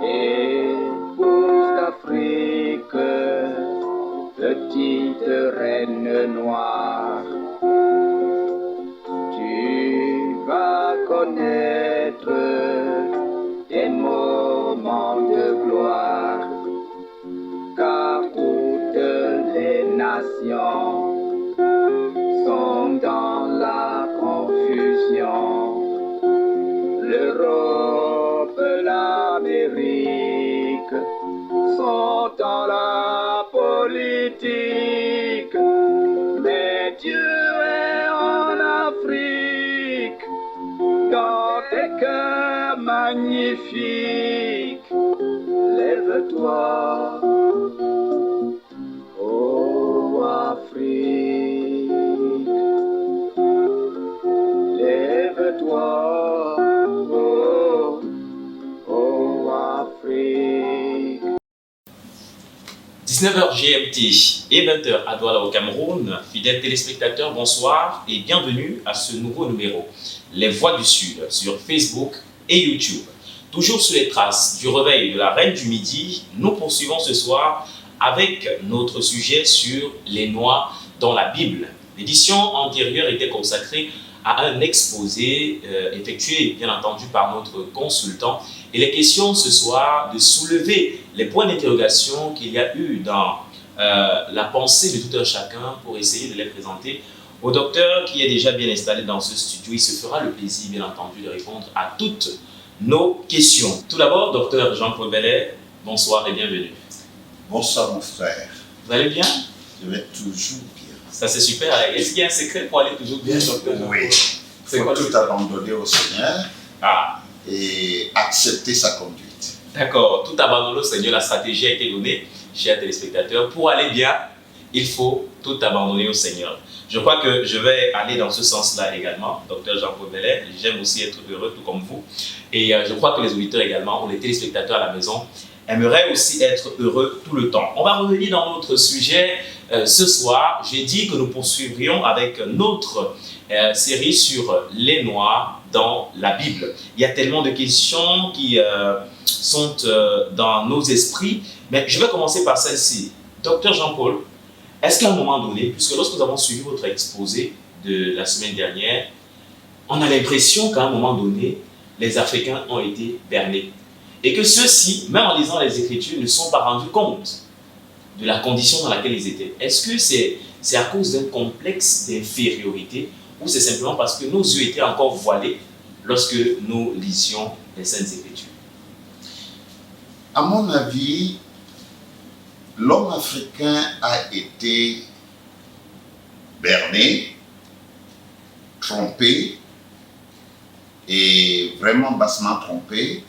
Épouse d'Afrique, petite reine noire, tu vas connaître des moments de gloire, car toutes les nations sont dans la confusion. L'Europe, l'Amérique sont dans la politique, mais Dieu est en Afrique, dans tes cœurs magnifiques. Lève-toi, ô Afrique, lève-toi. 19h GMT et 20h à Douala au Cameroun. Fidèles téléspectateurs, bonsoir et bienvenue à ce nouveau numéro, Les Voix du Sud, sur Facebook et YouTube. Toujours sur les traces du réveil de la Reine du Midi, nous poursuivons ce soir avec notre sujet sur les Noirs dans la Bible. L'édition antérieure était consacrée à un exposé effectué bien entendu par notre consultant. Il est question ce soir de soulever les points d'interrogation qu'il y a eu dans la pensée de tout un chacun pour essayer de les présenter au docteur qui est déjà bien installé dans ce studio. Il se fera le plaisir bien entendu de répondre à toutes nos questions. Tout d'abord, docteur Jean-Paul Bellet, bonsoir et bienvenue. Bonsoir mon frère. Vous allez bien? Je vais toujours bien. Ça c'est super. Est-ce qu'il y a un secret pour aller toujours bien, docteur Jean-Paul? Oui. Il faut tout abandonner au Seigneur et accepter sa conduite. D'accord. Tout abandonner au Seigneur, la stratégie a été donnée, chers téléspectateurs. Pour aller bien, il faut tout abandonner au Seigneur. Je crois que je vais aller dans ce sens-là également, docteur Jean-Paul Bellet. J'aime aussi être heureux, tout comme vous. Et je crois que les auditeurs également, ou les téléspectateurs à la maison, aimeraient aussi être heureux tout le temps. On va revenir dans notre sujet ce soir. J'ai dit que nous poursuivrions avec notre série sur les Noirs dans la Bible. Il y a tellement de questions qui sont dans nos esprits, mais je vais commencer par celle-ci. Docteur Jean-Paul, est-ce qu'à un moment donné, puisque lorsque nous avons suivi votre exposé de la semaine dernière, on a l'impression qu'à un moment donné, les Africains ont été bernés et que ceux-ci, même en lisant les Écritures, ne sont pas rendus compte de la condition dans laquelle ils étaient. Est-ce que c'est à cause d'un complexe d'infériorité ou c'est simplement parce que nos yeux étaient encore voilés lorsque nous lisions les Saintes Écritures? À mon avis, l'homme africain a été berné, trompé et vraiment bassement trompé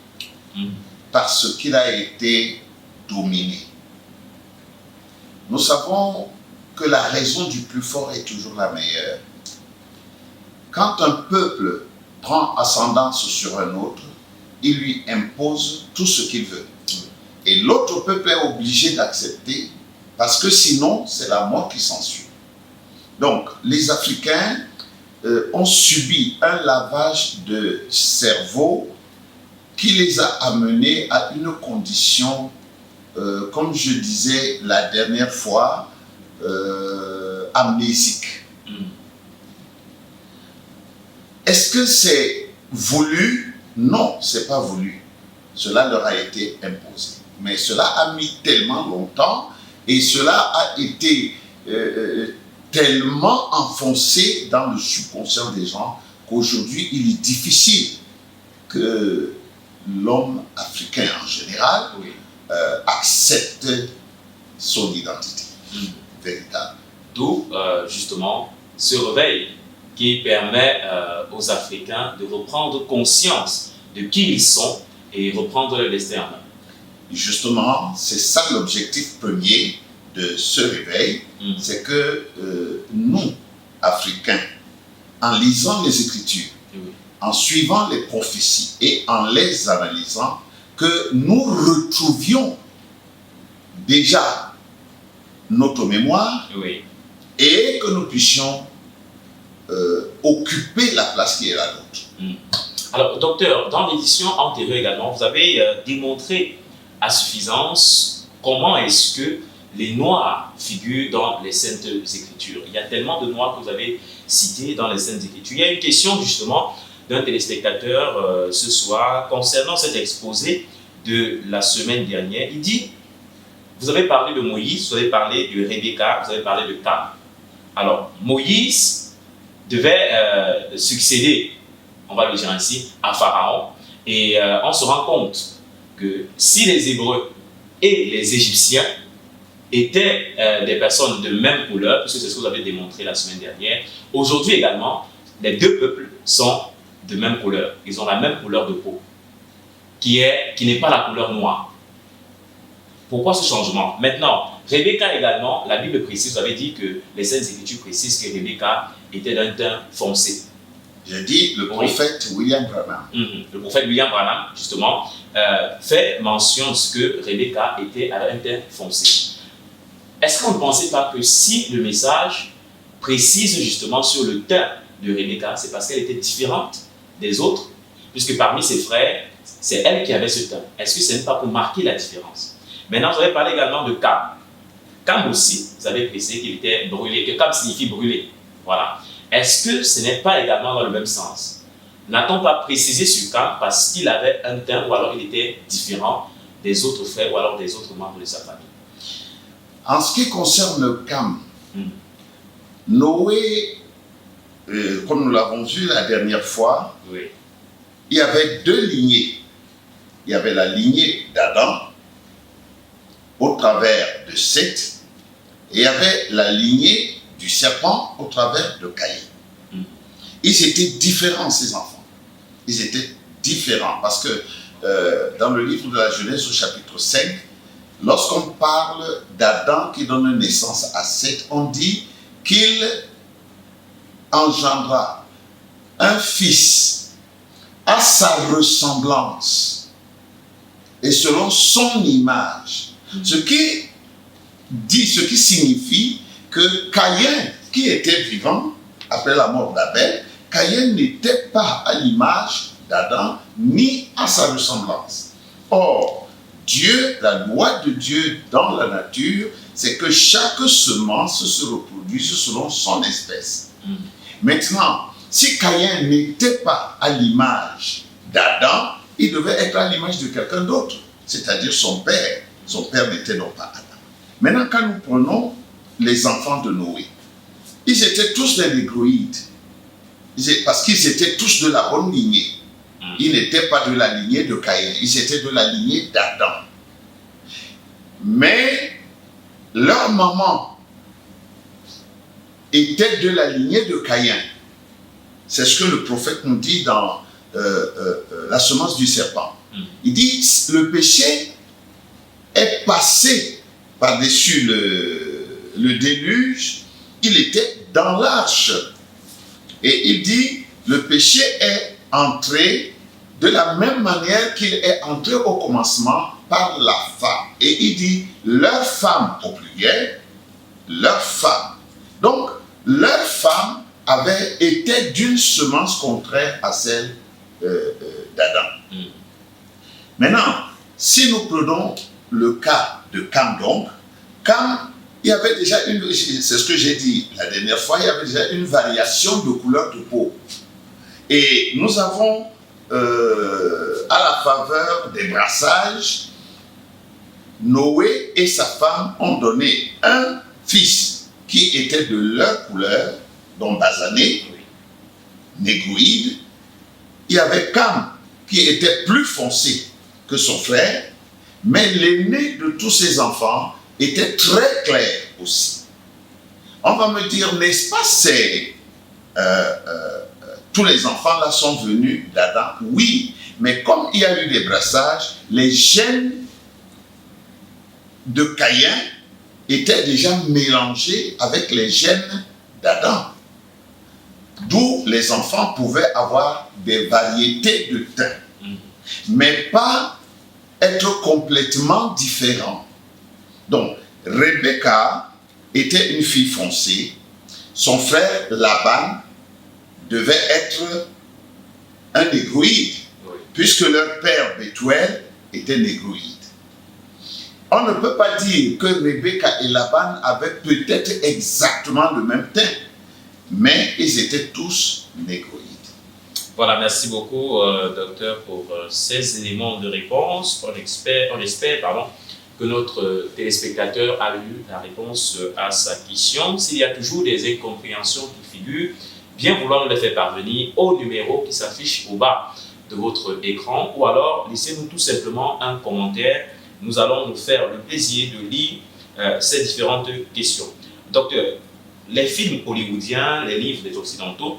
parce qu'il a été dominé. Nous savons que la raison du plus fort est toujours la meilleure. Quand un peuple prend ascendance sur un autre, il lui impose tout ce qu'il veut. Et l'autre peuple est obligé d'accepter parce que sinon, c'est la mort qui s'ensuit. Donc, les Africains ont subi un lavage de cerveau qui les a amenés à une condition, comme je disais la dernière fois, amnésique. Est-ce que c'est voulu? Non, ce n'est pas voulu. Cela leur a été imposé. Mais cela a mis tellement longtemps et cela a été tellement enfoncé dans le subconscient des gens qu'aujourd'hui, il est difficile que l'homme africain en général accepte son identité véritable. D'où justement ce réveil qui permet aux Africains de reprendre conscience de qui ils sont et reprendre leur destin en main. Justement, c'est ça l'objectif premier de ce réveil, c'est que nous, Africains, en lisant les Écritures, en suivant les prophéties et en les analysant, que nous retrouvions déjà notre mémoire et que nous puissions occuper la place qui est la nôtre. Alors, docteur, dans l'édition antérieure également, vous avez démontré à suffisance comment est-ce que les Noirs figurent dans les Saintes Écritures. Il y a tellement de Noirs que vous avez cités dans les Saintes Écritures. Il y a une question justement d'un téléspectateur ce soir concernant cet exposé de la semaine dernière. Il dit, vous avez parlé de Moïse, vous avez parlé de Rebecca, vous avez parlé de Cam. Alors, Moïse devait succéder, on va le dire ainsi, à Pharaon. Et on se rend compte que si les Hébreux et les Égyptiens étaient des personnes de même couleur, puisque c'est ce que vous avez démontré la semaine dernière, aujourd'hui également, les deux peuples sont de même couleur. Ils ont la même couleur de peau, qui n'est pas la couleur noire. Pourquoi ce changement? Maintenant, Rebecca également, la Bible précise, vous avez dit que les Saintes Écritures précisent que Rebecca était d'un teint foncé. J'ai dit le prophète William Branham. Le prophète William Branham, justement, fait mention de ce que Rebecca était à un teint foncé. Est-ce que vous ne pensez pas que si le message précise justement sur le teint de Rebecca, c'est parce qu'elle était différente des autres, puisque parmi ses frères, c'est elle qui avait ce teint? Est-ce que ce n'est pas pour marquer la différence? Maintenant, vous avez parlé également de Cam. Cam aussi, vous avez précisé qu'il était brûlé, que Cam signifie brûler. Voilà. Est-ce que ce n'est pas également dans le même sens? N'a-t-on pas précisé sur Cam parce qu'il avait un teint ou alors il était différent des autres frères ou alors des autres membres de sa famille? En ce qui concerne Cam, Noé, comme nous l'avons vu la dernière fois, oui, il y avait deux lignées. Il y avait la lignée d'Adam au travers de Seth, et il y avait la lignée du serpent au travers de Caïn. Ils étaient différents, ces enfants. Ils étaient différents parce que dans le livre de la Genèse au chapitre 5, lorsqu'on parle d'Adam qui donne naissance à Seth, on dit qu'il engendra un fils à sa ressemblance et selon son image. Ce qui signifie que Caïn, qui était vivant après la mort d'Abel, Caïn n'était pas à l'image d'Adam ni à sa ressemblance. Or, Dieu, la loi de Dieu dans la nature, c'est que chaque semence se reproduise selon son espèce. Maintenant, si Caïn n'était pas à l'image d'Adam, il devait être à l'image de quelqu'un d'autre, c'est-à-dire son père. Son père n'était donc pas Adam. Maintenant, quand nous prenons les enfants de Noé, ils étaient tous des négroïdes, parce qu'ils étaient tous de la bonne lignée. Ils n'étaient pas de la lignée de Caïn, ils étaient de la lignée d'Adam. Mais leur maman était de la lignée de Caïn. C'est ce que le prophète nous dit dans la semence du serpent. Il dit, le péché est passé par-dessus le déluge, il était dans l'arche. Et il dit, le péché est entré de la même manière qu'il est entré au commencement par la femme. Et il dit, leur femme, au pluriel, leur femme. Donc, leur femme avait été d'une semence contraire à celle d'Adam. Maintenant, si nous prenons le cas de Cam, donc, Cam, il y avait déjà c'est ce que j'ai dit la dernière fois, il y avait déjà une variation de couleur de peau. Et nous avons, à la faveur des brassages, Noé et sa femme ont donné un fils qui était de leur couleur, donc basané, négroïde. Il y avait Cam qui était plus foncé que son frère, mais l'aîné de tous ses enfants était très clair aussi. On va me dire, n'est-ce pas, tous les enfants là sont venus d'Adam? Oui, mais comme il y a eu des brassages, les gènes de Caïn étaient déjà mélangés avec les gènes d'Adam. D'où les enfants pouvaient avoir des variétés de teint, mais pas être complètement différents. Donc, Rebecca était une fille foncée. Son frère Laban devait être un négroïde, Oui. puisque leur père Bethuel était négroïde. On ne peut pas dire que Rebecca et Laban avaient peut-être exactement le même teint, mais ils étaient tous négroïdes. Voilà, merci beaucoup, docteur, pour ces éléments de réponse. On espère que notre téléspectateur a eu la réponse à sa question. S'il y a toujours des incompréhensions qui figurent, bien vouloir nous les faire parvenir au numéro qui s'affiche au bas de votre écran, ou alors laissez-nous tout simplement un commentaire. Nous allons nous faire le plaisir de lire ces différentes questions. Docteur, les films hollywoodiens, les livres des Occidentaux,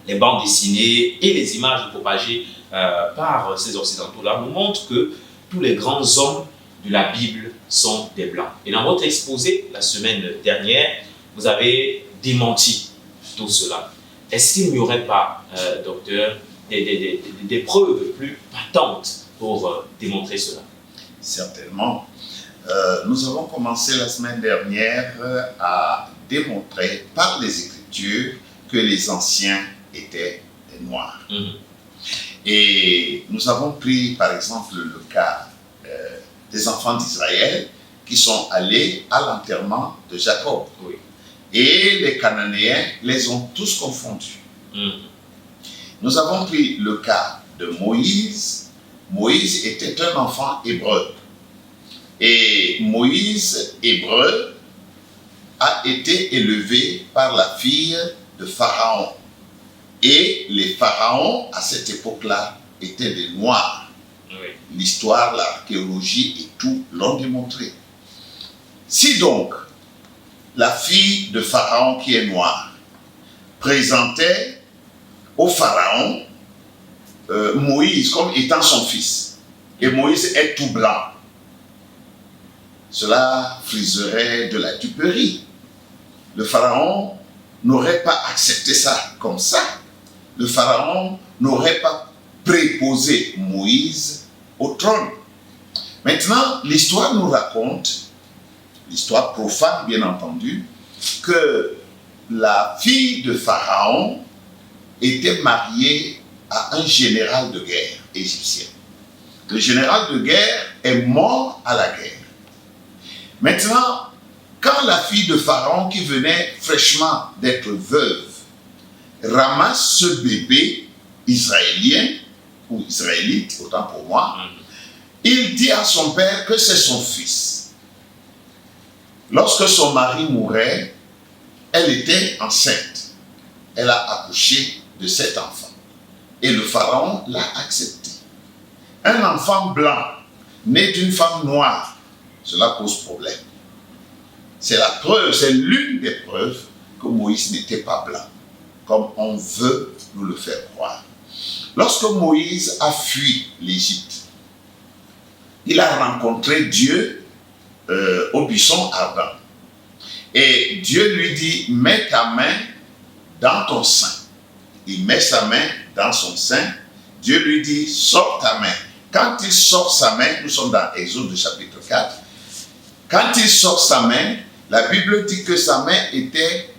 les bandes dessinées et les images propagées par ces Occidentaux-là nous montrent que tous les grands hommes de la Bible sont des Blancs. Et dans votre exposé, la semaine dernière, vous avez démenti tout cela. Est-ce qu'il n'y aurait pas, docteur, des preuves plus patentes pour démontrer cela? Certainement. Nous avons commencé la semaine dernière à démontrer par les Écritures que les anciens étaient des Noirs. Et nous avons pris par exemple le cas des enfants d'Israël qui sont allés à l'enterrement de Jacob. Oui. Et les Cananéens les ont tous confondus. Nous avons pris le cas de Moïse. Moïse était un enfant hébreu. Et Moïse, hébreu, a été élevé par la fille de Pharaon. Et les pharaons, à cette époque-là, étaient des Noirs. Oui. L'histoire, l'archéologie et tout l'ont démontré. Si donc la fille de Pharaon qui est noire présentait au Pharaon Moïse comme étant son fils, et Moïse est tout blanc, cela friserait de la duperie. Le Pharaon n'aurait pas accepté ça comme ça. Le Pharaon n'aurait pas préposé Moïse au trône. Maintenant, l'histoire nous raconte, l'histoire profane bien entendu, que la fille de Pharaon était mariée à un général de guerre égyptien. Le général de guerre est mort à la guerre. Maintenant, quand la fille de Pharaon qui venait fraîchement d'être veuve ramasse ce bébé israélien, ou israélite, autant pour moi, il dit à son père que c'est son fils. Lorsque son mari mourait, elle était enceinte. Elle a accouché de cet enfant. Et le Pharaon l'a accepté. Un enfant blanc, né d'une femme noire, cela pose problème. C'est la preuve, c'est l'une des preuves que Moïse n'était pas blanc, comme on veut nous le faire croire. Lorsque Moïse a fui l'Égypte, il a rencontré Dieu au buisson ardent. Et Dieu lui dit, mets ta main dans ton sein. Il met sa main dans son sein. Dieu lui dit, sors ta main. Quand il sort sa main, nous sommes dans Exode chapitre 4, quand il sort sa main, la Bible dit que sa main était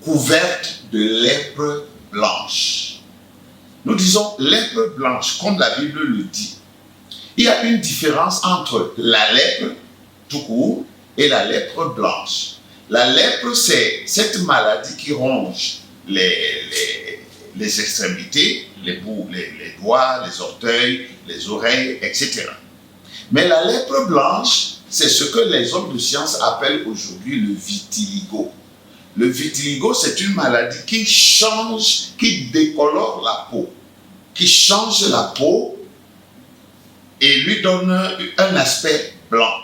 couverte de lèpre blanche. Nous disons lèpre blanche, comme la Bible le dit. Il y a une différence entre la lèpre, tout court, et la lèpre blanche. La lèpre, c'est cette maladie qui ronge les extrémités, les doigts, les orteils, les oreilles, etc. Mais la lèpre blanche, c'est ce que les hommes de science appellent aujourd'hui le vitiligo. Le vitiligo, c'est une maladie qui change, qui décolore la peau, qui change la peau et lui donne un aspect blanc.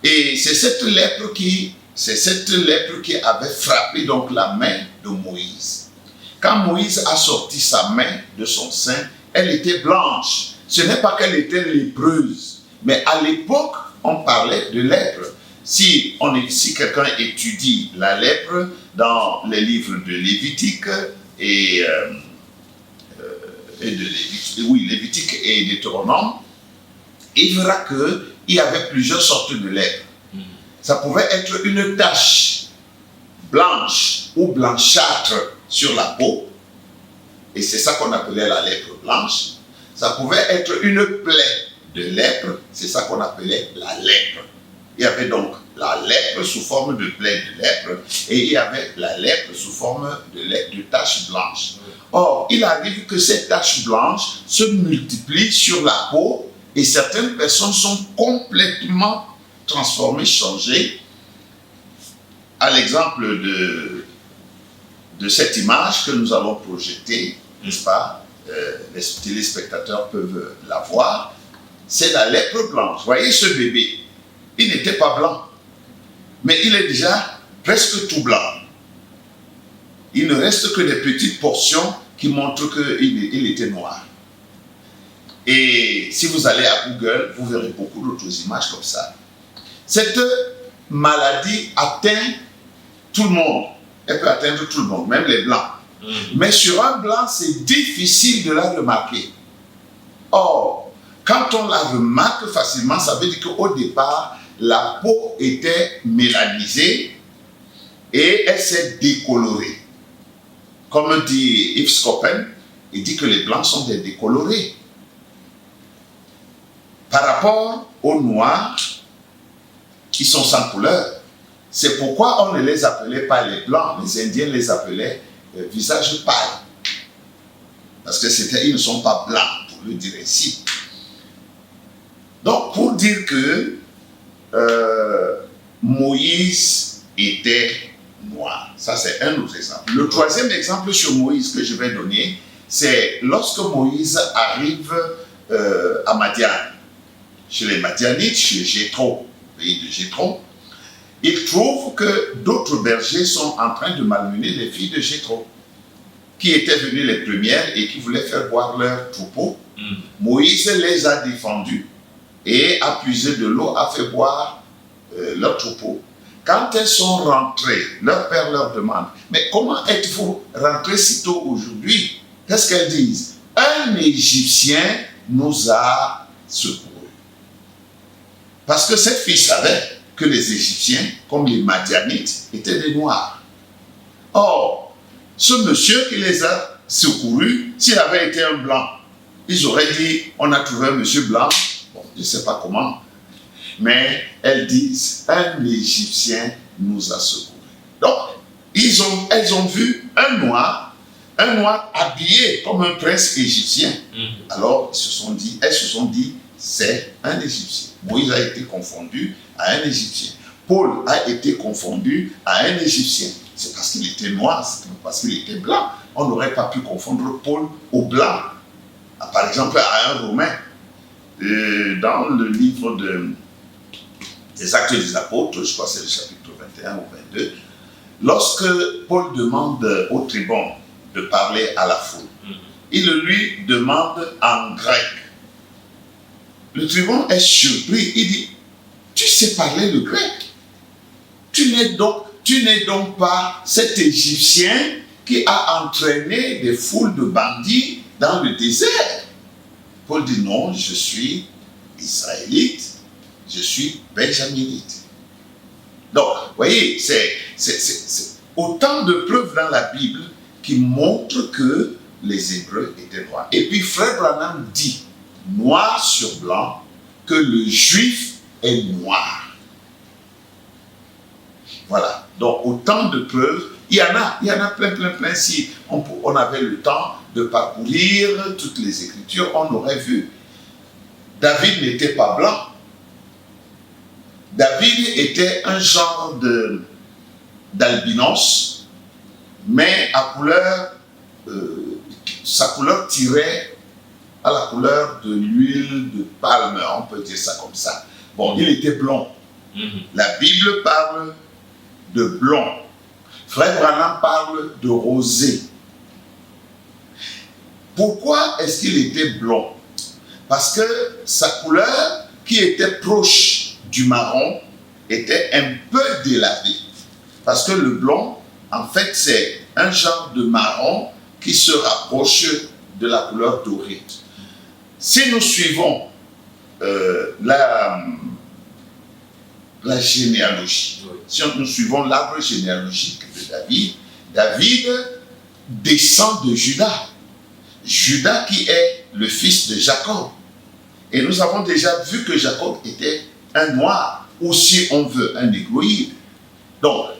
Et c'est cette lèpre qui avait frappé donc la main de Moïse. Quand Moïse a sorti sa main de son sein, elle était blanche. Ce n'est pas qu'elle était lépreuse, mais à l'époque, on parlait de lèpre. Si quelqu'un étudie la lèpre dans les livres de Lévitique Lévitique et Deutéronome, il verra qu'il y avait plusieurs sortes de lèpre. Ça pouvait être une tache blanche ou blanchâtre sur la peau, et c'est ça qu'on appelait la lèpre blanche. Ça pouvait être une plaie de lèpre, c'est ça qu'on appelait la lèpre. Il y avait donc la lèpre sous forme de plaie de lèpre et il y avait la lèpre sous forme de taches blanches. Or, il arrive que ces taches blanches se multiplient sur la peau et certaines personnes sont complètement transformées, changées. À l'exemple de cette image que nous allons projeter, n'est-ce pas? Les téléspectateurs peuvent la voir. C'est la lèpre blanche. Voyez ce bébé. Il n'était pas blanc, mais il est déjà presque tout blanc. Il ne reste que des petites portions qui montrent qu'il était noir. Et si vous allez à Google, vous verrez beaucoup d'autres images comme ça. Cette maladie atteint tout le monde. Elle peut atteindre tout le monde, même les blancs. Mais sur un blanc, c'est difficile de la remarquer. Or, quand on la remarque facilement, ça veut dire qu'au départ, la peau était mélanisée et elle s'est décolorée. Comme dit Yves Scopen, il dit que les blancs sont des décolorés. Par rapport aux noirs, qui sont sans couleur, c'est pourquoi on ne les appelait pas les blancs. Les Indiens les appelaient visage pâle. Parce que ils ne sont pas blancs, pour le dire ainsi. Donc, pour dire que Moïse était noir. Ça, c'est un autre exemple. Le troisième exemple sur Moïse que je vais donner, c'est lorsque Moïse arrive à Madian, chez les Madianites, chez Jéthro, pays de Jéthro, il trouve que d'autres bergers sont en train de malmener les filles de Jéthro, qui étaient venues les premières et qui voulaient faire boire leur troupeau. Moïse les a défendus et a puisé de l'eau, a fait boire leur troupeau. Quand elles sont rentrées, leur père leur demande, mais comment êtes-vous rentrés si tôt aujourd'hui? Qu'est-ce qu'elles disent? Un Égyptien nous a secourus. Parce que cette fille savait que les Égyptiens, comme les Madianites, étaient des Noirs. Or, ce monsieur qui les a secourus, s'il avait été un blanc, ils auraient dit, on a trouvé un monsieur blanc, bon, je ne sais pas comment, mais elles disent, un Égyptien nous a secourus. Donc, elles ont vu un noir habillé comme un prince égyptien. Alors, elles se sont dit, c'est un Égyptien. Moïse a été confondu à un Égyptien. Paul a été confondu à un Égyptien. C'est parce qu'il était noir, c'est parce qu'il était blanc. On n'aurait pas pu confondre Paul au blanc. Par exemple, à un Romain. Dans le livre des Actes des Apôtres, je crois que c'est le chapitre 21 ou 22, lorsque Paul demande au tribun de parler à la foule, il lui demande en grec. Le tribun est surpris, il dit, tu sais parler le grec? Tu n'es donc pas cet Égyptien qui a entraîné des foules de bandits dans le désert. Paul dit non, je suis israélite, je suis benjaminite. Donc, vous voyez, c'est autant de preuves dans la Bible qui montrent que les Hébreux étaient noirs. Et puis Frère Branham dit, noir sur blanc, que le juif est noir. Voilà, donc autant de preuves. Il y en a plein. Si on avait le temps de parcourir toutes les Écritures, on aurait vu. David n'était pas blanc. David était un genre d'albinos, mais sa couleur tirait à la couleur de l'huile de palme, on peut dire ça comme ça. Bon, il était blond. La Bible parle de blond. Frère Branham parle de rosé. Pourquoi est-ce qu'il était blond? Parce que sa couleur, qui était proche du marron, était un peu délavée. Parce que le blond, en fait, c'est un genre de marron qui se rapproche de la couleur dorée. Si nous suivons la généalogie, si nous suivons l'arbre généalogique de David, David descend de Juda. Judas qui est le fils de Jacob. Et nous avons déjà vu que Jacob était un noir, ou si on veut, un négroïde. Donc,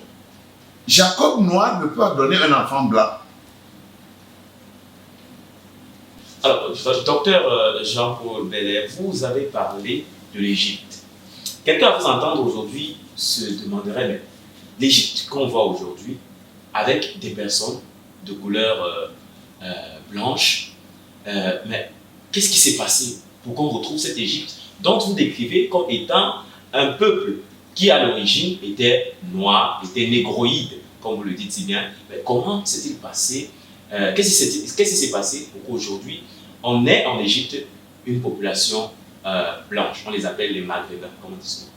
Jacob noir ne peut pas donner un enfant blanc. Alors, docteur Jean-Paul Belair, vous avez parlé de l'Égypte. Quelqu'un à vous entendre aujourd'hui se demanderait, mais l'Égypte qu'on voit aujourd'hui, avec des personnes de couleur blanche, mais qu'est-ce qui s'est passé pour qu'on retrouve cette Égypte dont vous décrivez comme étant un peuple qui à l'origine était noir, était négroïde, comme vous le dites si bien. Mais comment s'est-il passé qu'est-ce qui s'est passé pour qu'aujourd'hui on ait en Égypte une population blanche? On les appelle les Maghrébins, comme on dit souvent.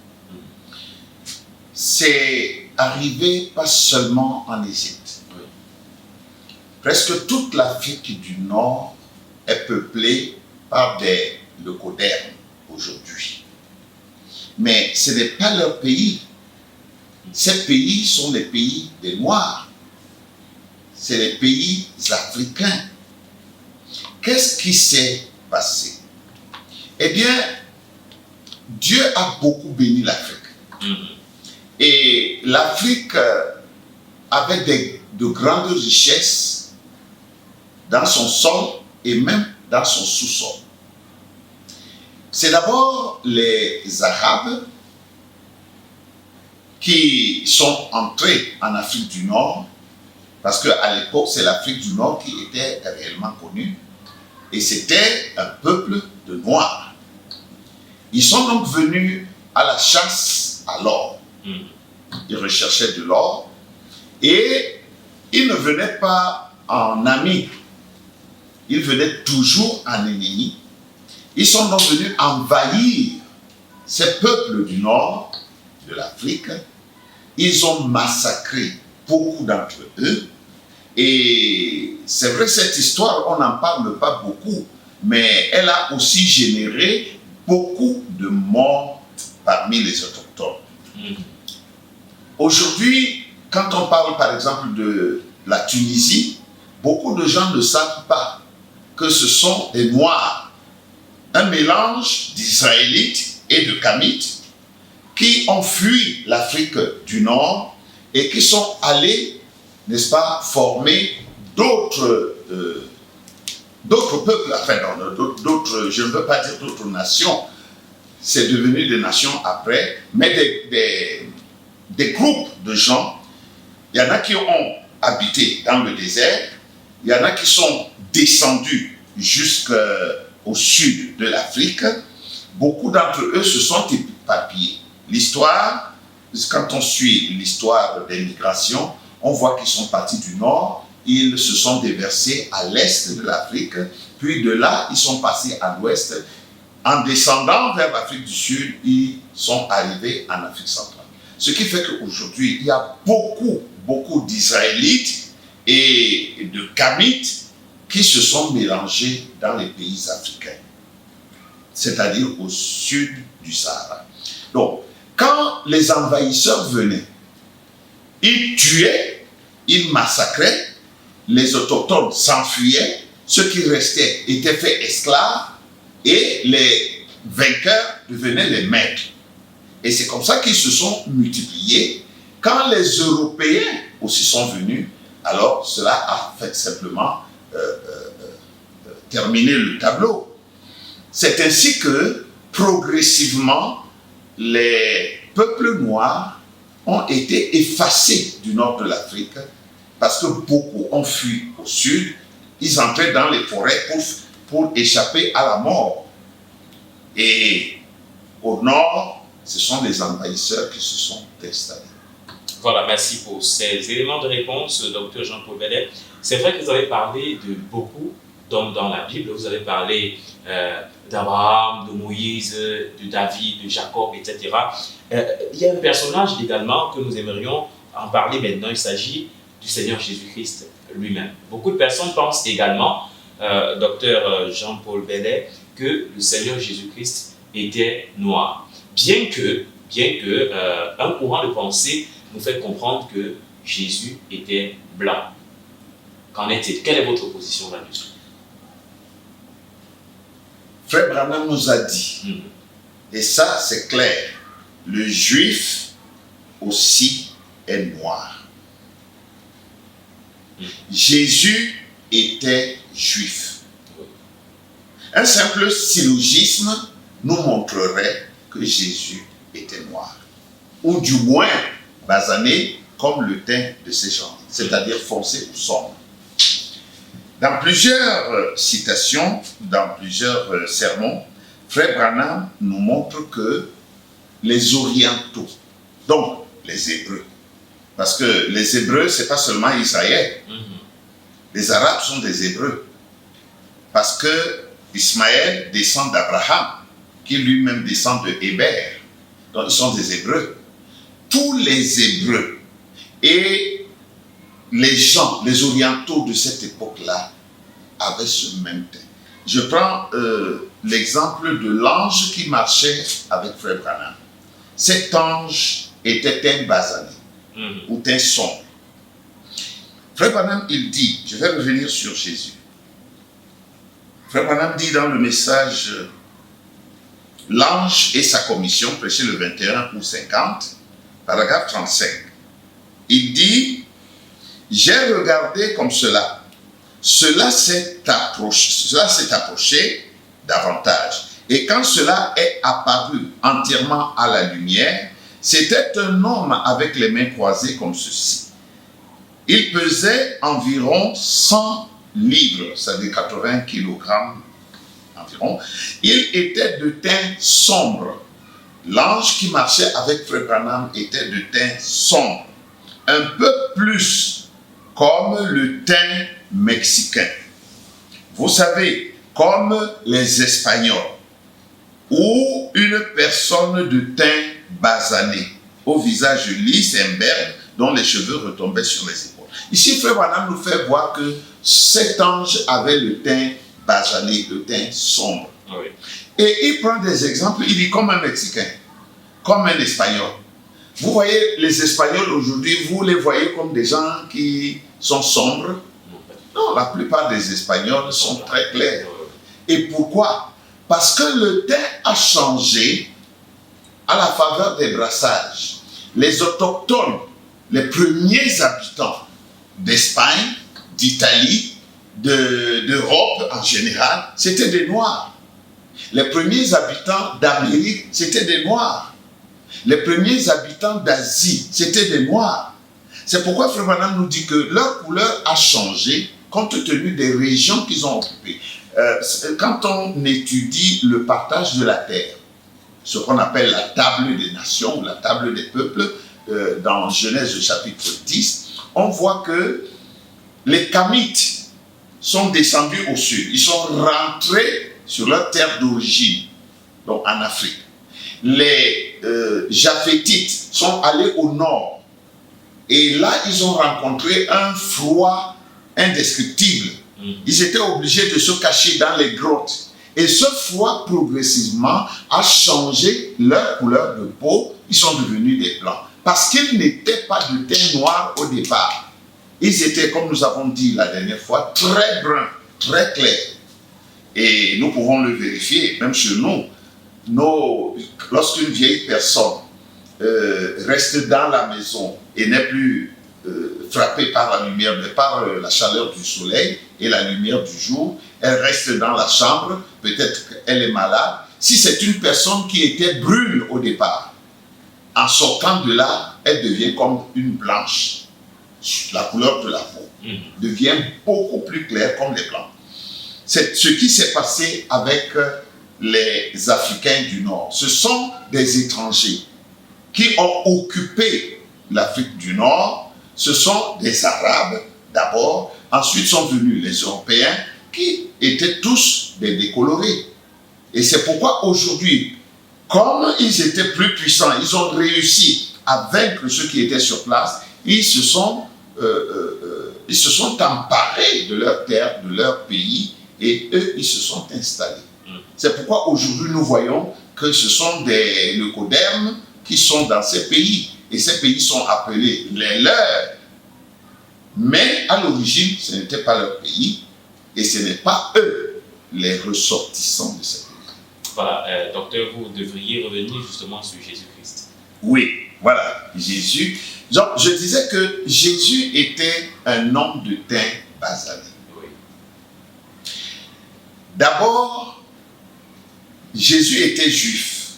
C'est arrivé pas seulement en Égypte. Oui. Presque toute l'Afrique du Nord est peuplée par des leucodermes aujourd'hui. Mais ce n'est pas leur pays. Ces pays sont les pays des Noirs. C'est les pays africains. Qu'est-ce qui s'est passé? Eh bien, Dieu a beaucoup béni l'Afrique. Et l'Afrique avait de grandes richesses dans son sol et même dans son sous-sol. C'est d'abord les Arabes qui sont entrés en Afrique du Nord, parce qu'à l'époque, c'est l'Afrique du Nord qui était réellement connue, et c'était un peuple de Noirs. Ils sont donc venus à la chasse à l'or. Ils recherchaient de l'or, et ils ne venaient pas en amis, ils venaient toujours en ennemis. Ils sont donc venus envahir ces peuples du Nord de l'Afrique. Ils ont massacré beaucoup d'entre eux. Et c'est vrai, cette histoire, on n'en parle pas beaucoup, mais elle a aussi généré beaucoup de morts parmi les autochtones. Aujourd'hui, quand on parle par exemple de la Tunisie, beaucoup de gens ne savent pas que ce sont des Noirs, un mélange d'Israélites et de Kamites qui ont fui l'Afrique du Nord et qui sont allés, n'est-ce pas, former d'autres peuples, enfin d'autres, je ne veux pas dire d'autres nations, c'est devenu des nations après, mais des groupes de gens. Il y en a qui ont habité dans le désert, il y en a qui sont descendus jusqu'au sud de l'Afrique. Beaucoup d'entre eux se sont éparpillés. L'histoire, quand on suit l'histoire des migrations, on voit qu'ils sont partis du nord, ils se sont déversés à l'est de l'Afrique, puis de là, ils sont passés à l'ouest. En descendant vers l'Afrique du Sud, ils sont arrivés en Afrique centrale. Ce qui fait qu'aujourd'hui, il y a beaucoup d'Israélites et de Kamites qui se sont mélangés dans les pays africains, c'est-à-dire au sud du Sahara. Donc, quand les envahisseurs venaient, ils tuaient, ils massacraient, les autochtones s'enfuyaient, ceux qui restaient étaient faits esclaves et les vainqueurs devenaient les maîtres. Et c'est comme ça qu'ils se sont multipliés. Quand les Européens aussi sont venus, alors cela a fait simplement terminer le tableau. C'est ainsi que progressivement les peuples noirs ont été effacés du nord de l'Afrique parce que beaucoup ont fui au sud, ils entraient dans les forêts pour échapper à la mort. Et au nord, ce sont les envahisseurs qui se sont installés. Voilà, merci pour ces éléments de réponse, Dr Jean-Paul Belair. C'est vrai que vous avez parlé de beaucoup d'hommes dans la Bible. Vous avez parlé d'Abraham, de Moïse, de David, de Jacob, etc. Il y a un personnage également que nous aimerions en parler maintenant. Il s'agit du Seigneur Jésus-Christ lui-même. Beaucoup de personnes pensent également, Dr Jean-Paul Belair, que le Seigneur Jésus-Christ était noir. Bien que un courant de pensée nous fait comprendre que Jésus était blanc. Qu'en est-il? Quelle est votre position là-dessus? Frère Branham nous a dit, et ça c'est clair, le juif aussi est noir. Jésus était juif. Un simple syllogisme nous montrerait que Jésus était noir. Ou du moins basané comme le teint de ces gens, c'est-à-dire foncé ou sombre. Dans plusieurs citations, dans plusieurs sermons, Frère Branham nous montre que les orientaux, donc les Hébreux, parce que les Hébreux, ce n'est pas seulement Israël. Les Arabes sont des Hébreux. Parce que Ismaël descend d'Abraham, qui lui-même descend de Héber. Donc ils sont des Hébreux. Tous les Hébreux et les gens, les orientaux de cette époque-là, avaient ce même teint. Je prends l'exemple de l'ange qui marchait avec Frère Branham. Cet ange était teint basané, ou teint sombre. Frère Branham, il dit, je vais revenir sur Jésus. Frère Branham dit dans le message L'ange et sa commission, prêché le 21 août 50, paragraphe 35. Il dit, j'ai regardé comme cela. Cela s'est approché davantage. Et quand cela est apparu entièrement à la lumière, c'était un homme avec les mains croisées comme ceci. Il pesait environ 100 livres, c'est-à-dire 80 kilogrammes environ. Il était de teint sombre. L'ange qui marchait avec Frère Branham était de teint sombre. Un peu plus comme le teint mexicain. Vous savez, comme les Espagnols. Ou une personne de teint basané, au visage lisse et imberbe, dont les cheveux retombaient sur les épaules. Ici, Frère Branham nous fait voir que cet ange avait le teint basané, le teint sombre. Oui. Et il prend des exemples, il dit comme un Mexicain, comme un Espagnol. Vous voyez, les Espagnols aujourd'hui, vous les voyez comme des gens qui sont sombres? Non, la plupart des Espagnols sont très clairs. Et pourquoi? Parce que le teint a changé à la faveur des brassages. Les autochtones, les premiers habitants d'Espagne, d'Italie, d'Europe en général, c'était des Noirs. Les premiers habitants d'Amérique, c'était des Noirs. Les premiers habitants d'Asie, c'était des Noirs. C'est pourquoi Frère Branham nous dit que leur couleur a changé compte tenu des régions qu'ils ont occupées. Quand on étudie le partage de la terre, ce qu'on appelle la table des nations ou la table des peuples, dans Genèse chapitre 10, on voit que les Kamites sont descendus au sud. Ils sont rentrés sur leur terre d'origine, donc en Afrique. Les Japhétites sont allés au nord. Et là, ils ont rencontré un froid indescriptible. Ils étaient obligés de se cacher dans les grottes. Et ce froid, progressivement, a changé leur couleur de peau. Ils sont devenus des blancs. Parce qu'ils n'étaient pas de teint noir au départ. Ils étaient, comme nous avons dit la dernière fois, très bruns, très clairs. Et nous pouvons le vérifier, même chez nous. Lorsqu'une vieille personne reste dans la maison et n'est plus frappée par la lumière, mais par la chaleur du soleil et la lumière du jour, elle reste dans la chambre, peut-être qu'elle est malade. Si c'est une personne qui était brune au départ, en sortant de là, elle devient comme une blanche. La couleur de la peau devient beaucoup plus claire comme les blancs. C'est ce qui s'est passé avec les Africains du Nord. Ce sont des étrangers qui ont occupé l'Afrique du Nord. Ce sont des Arabes d'abord, ensuite sont venus les Européens qui étaient tous des décolorés. Et c'est pourquoi aujourd'hui, comme ils étaient plus puissants, ils ont réussi à vaincre ceux qui étaient sur place, ils se sont emparés de leur terre, de leur pays, et eux, ils se sont installés. C'est pourquoi aujourd'hui, nous voyons que ce sont des leucodermes qui sont dans ces pays. Et ces pays sont appelés les leurs. Mais à l'origine, ce n'était pas leur pays. Et ce n'est pas eux, les ressortissants de ces pays. Voilà, docteur, vous devriez revenir justement sur Jésus-Christ. Oui, voilà, Jésus. Donc, je disais que Jésus était un homme de teint basané. Oui. D'abord, Jésus était juif.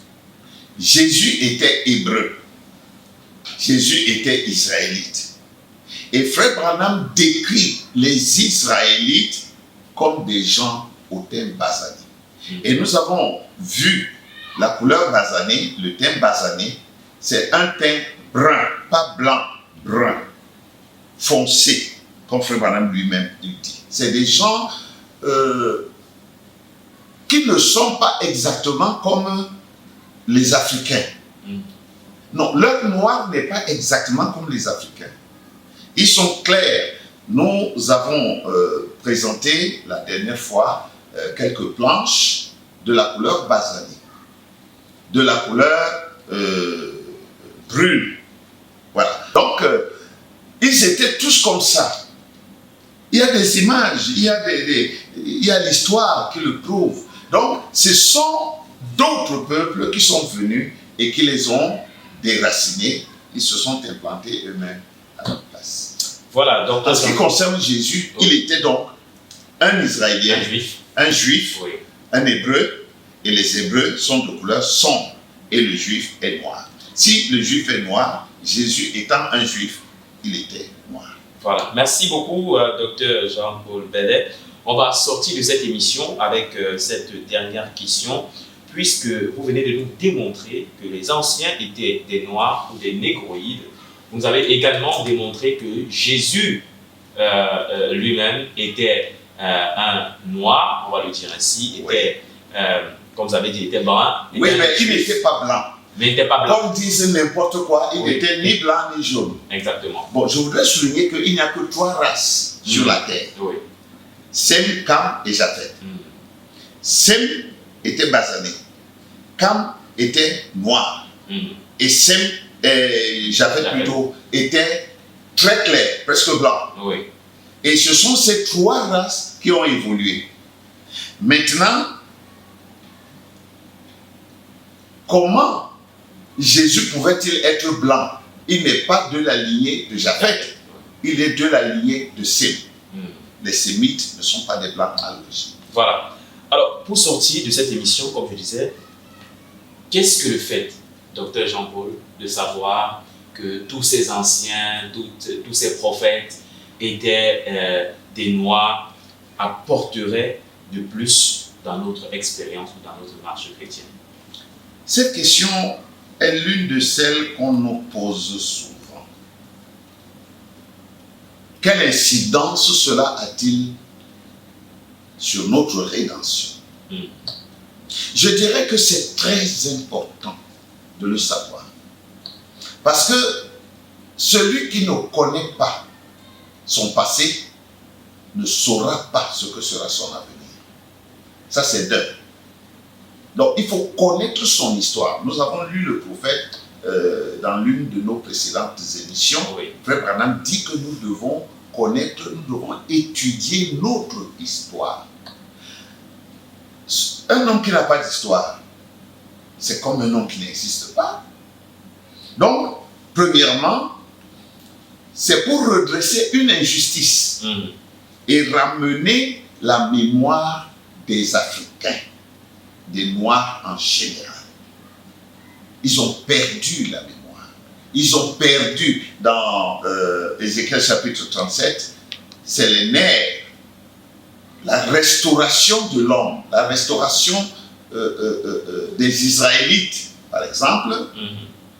Jésus était hébreu. Jésus était israélite. Et Frère Branham décrit les Israélites comme des gens au teint basané. Et nous avons vu la couleur basanée, le teint basané, c'est un teint brun, pas blanc, brun, foncé, comme Frère Branham lui-même il dit. C'est des gens qui ne sont pas exactement comme les Africains. Non, leur noir n'est pas exactement comme les Africains. Ils sont clairs. Nous avons présenté la dernière fois quelques planches de la couleur basanée, de la couleur brune. Voilà. Donc, ils étaient tous comme ça. Il y a des images, il y a l'histoire qui le prouve. Donc, ce sont d'autres peuples qui sont venus et qui les ont déracinés. Ils se sont implantés eux-mêmes à leur place. Voilà. Donc, en ce qui concerne Jésus, il était donc un Israélien, un Juif, oui. Un Hébreu, et les Hébreux sont de couleur sombre, et le Juif est noir. Si le Juif est noir, Jésus étant un Juif, il était noir. Voilà. Merci beaucoup, docteur Jean-Paul Bellet. On va sortir de cette émission avec cette dernière question, puisque vous venez de nous démontrer que les anciens étaient des noirs ou des négroïdes. Vous avez également démontré que Jésus lui-même était un noir, on va le dire ainsi, était, comme vous avez dit, était brun. Oui, mais il n'était pas blanc. Mais il n'était pas blanc. Comme disent n'importe quoi, il n'était ni blanc ni jaune. Exactement. Bon, je voudrais souligner qu'il n'y a que 3 races sur la terre. Oui. Sem, Cam et Japhet. Sem était basané. Cam était noir. Et Sem, Japhet plutôt, était très clair, presque blanc. Oui. Et ce sont ces 3 races qui ont évolué. Maintenant, comment Jésus pouvait-il être blanc? Il n'est pas de la lignée de Japhet, il est de la lignée de Sem. Les Sémites ne sont pas des blancs à l'origine. Voilà. Alors, pour sortir de cette émission, comme je disais, qu'est-ce que le fait, docteur Jean-Paul, de savoir que tous ces anciens, tous ces prophètes étaient des Noirs, apporterait de plus dans notre expérience ou dans notre marche chrétienne? Cette question est l'une de celles qu'on nous pose souvent. Quelle incidence cela a-t-il sur notre rédemption? Je dirais que c'est très important de le savoir. Parce que celui qui ne connaît pas son passé ne saura pas ce que sera son avenir. Ça, c'est deux. Donc, il faut connaître son histoire. Nous avons lu le prophète dans l'une de nos précédentes émissions. Oui. Frère Branham dit que nous devons connaître, nous devons étudier notre histoire. Un homme qui n'a pas d'histoire, c'est comme un homme qui n'existe pas. Donc, premièrement, c'est pour redresser une injustice et ramener la mémoire des Africains, des Noirs en général. Ils ont perdu la mémoire. Ils ont perdu, dans Ézéchiel chapitre 37, c'est les nerfs, la restauration de l'homme, la restauration des Israélites, par exemple,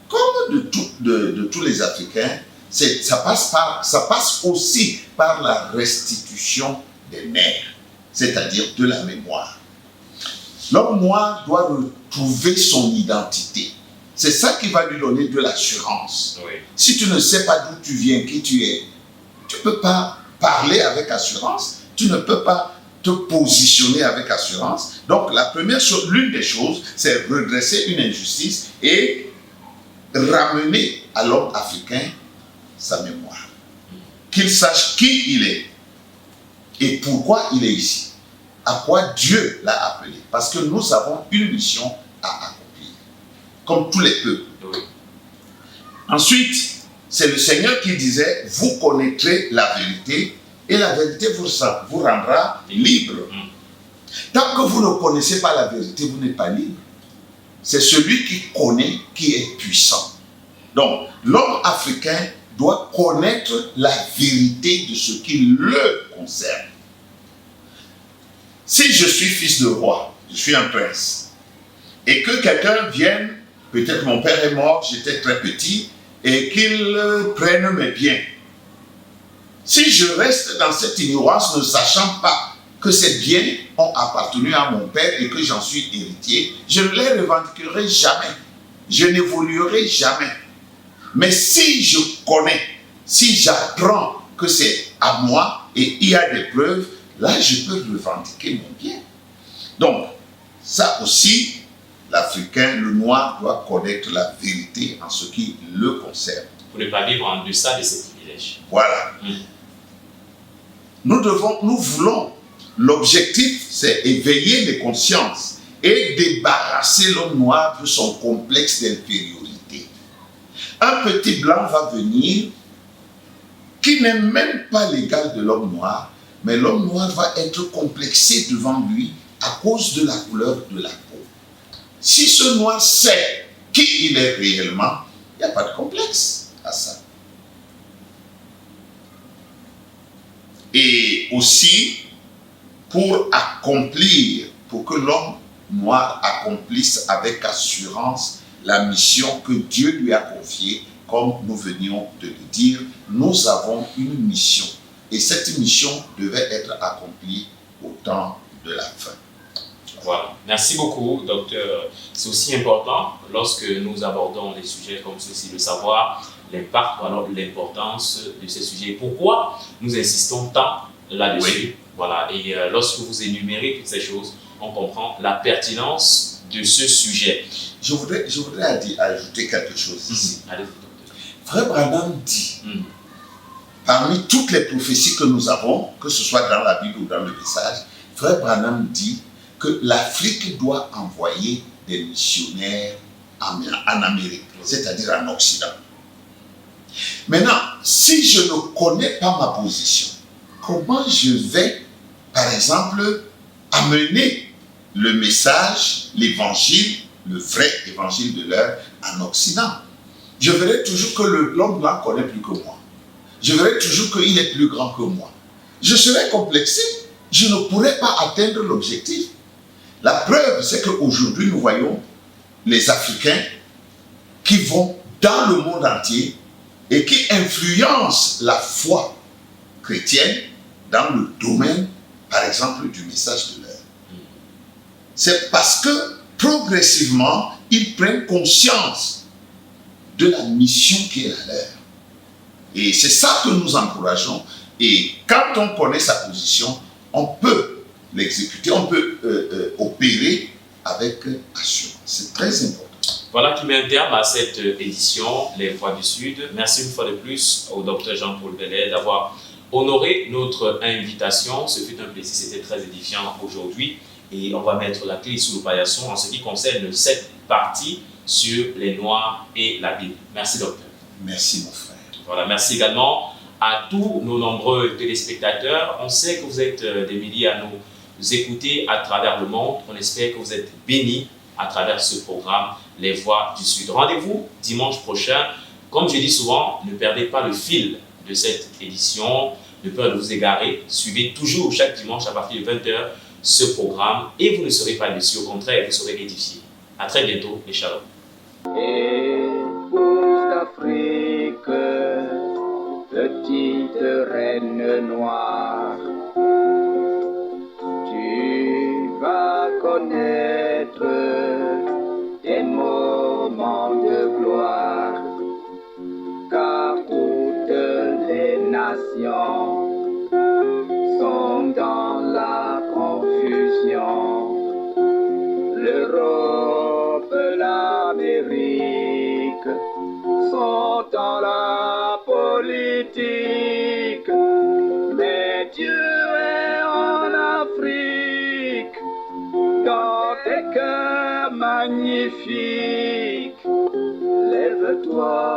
comme de tous les Africains, ça passe aussi par la restitution des nerfs, c'est-à-dire de la mémoire. L'homme noir doit retrouver son identité. C'est ça qui va lui donner de l'assurance. Oui. Si tu ne sais pas d'où tu viens, qui tu es, tu ne peux pas parler avec assurance, tu ne peux pas te positionner avec assurance. Donc la première chose, l'une des choses, c'est redresser une injustice et ramener à l'homme africain sa mémoire. Qu'il sache qui il est et pourquoi il est ici. à quoi Dieu l'a appelé. Parce que nous avons une mission à accomplir, comme tous les peuples. Oui. Ensuite, c'est le Seigneur qui disait, vous connaîtrez la vérité et la vérité vous rendra libre. Tant que vous ne connaissez pas la vérité, vous n'êtes pas libre. C'est celui qui connaît qui est puissant. Donc, l'homme africain doit connaître la vérité de ce qui le concerne. Si je suis fils de roi, je suis un prince, et que quelqu'un vienne, peut-être mon père est mort, j'étais très petit, et qu'il prenne mes biens. Si je reste dans cette ignorance, ne sachant pas que ces biens ont appartenu à mon père et que j'en suis héritier, je ne les revendiquerai jamais. Je n'évoluerai jamais. Mais si je connais, si j'apprends que c'est à moi et il y a des preuves, là je peux revendiquer mon bien. Donc, ça aussi, l'Africain, le noir, doit connaître la vérité en ce qui le concerne. Pour ne pas vivre en deçà de ses privilèges. Voilà. Nous voulons, l'objectif, c'est éveiller les consciences et débarrasser l'homme noir de son complexe d'infériorité. Un petit blanc va venir qui n'est même pas l'égal de l'homme noir, mais l'homme noir va être complexé devant lui à cause de la couleur de la peau. Si ce noir sait qui il est réellement, il n'y a pas de complexe à ça. Et aussi, pour que l'homme noir accomplisse avec assurance la mission que Dieu lui a confiée, comme nous venions de le dire, nous avons une mission. Et cette mission devait être accomplie au temps de la fin. Voilà. Merci beaucoup, docteur. C'est aussi important, lorsque nous abordons des sujets comme ceci, de savoir l'impact ou alors l'importance de ces sujets. Pourquoi nous insistons tant là-dessus? Oui. Voilà. Et lorsque vous énumérez toutes ces choses, on comprend la pertinence de ce sujet. Je voudrais ajouter quelque chose ici. Allez-y, docteur. Frère Branham dit, parmi toutes les prophéties que nous avons, que ce soit dans la Bible ou dans le message, Frère Branham dit que l'Afrique doit envoyer des missionnaires en Amérique, c'est-à-dire en Occident. Maintenant, si je ne connais pas ma position, comment je vais, par exemple, amener le message, l'évangile, le vrai évangile de l'heure en Occident? Je verrai toujours que l'homme blanc connaît plus que moi. Je verrai toujours qu'il est plus grand que moi. Je serai complexé. Je ne pourrai pas atteindre l'objectif. La preuve, c'est qu'aujourd'hui, nous voyons les Africains qui vont dans le monde entier et qui influencent la foi chrétienne dans le domaine, par exemple, du message de l'heure. C'est parce que progressivement, ils prennent conscience de la mission qui est la leur. Et c'est ça que nous encourageons. Et quand on connaît sa position, on peut l'exécuter, on peut opérer avec assurance. C'est très important. Voilà qui met un terme à cette édition Les Voix du Sud. Merci une fois de plus au docteur Jean-Paul Bellet d'avoir honoré notre invitation. Ce fut un plaisir, c'était très édifiant aujourd'hui. Et on va mettre la clé sous le paillasson en ce qui concerne cette partie sur les Noirs et la Bible. Merci docteur. Merci mon frère. Voilà, merci également à tous nos nombreux téléspectateurs. On sait que vous êtes des milliers à nous écouter à travers le monde. On espère que vous êtes bénis à travers ce programme Les Voix du Sud. Rendez-vous dimanche prochain. Comme je dis souvent, ne perdez pas le fil de cette édition, de peur de vous égarer. Suivez toujours chaque dimanche à partir de 20h ce programme et vous ne serez pas déçus. Au contraire, vous serez édifiés. À très bientôt et shalom. Épouse d'Afrique, petite reine noire, tu vas connaître des moments de gloire, car toutes les nations sont dans la confusion. L'Europe, l'Amérique sont dans la politique, mais Dieu est en Afrique. toi.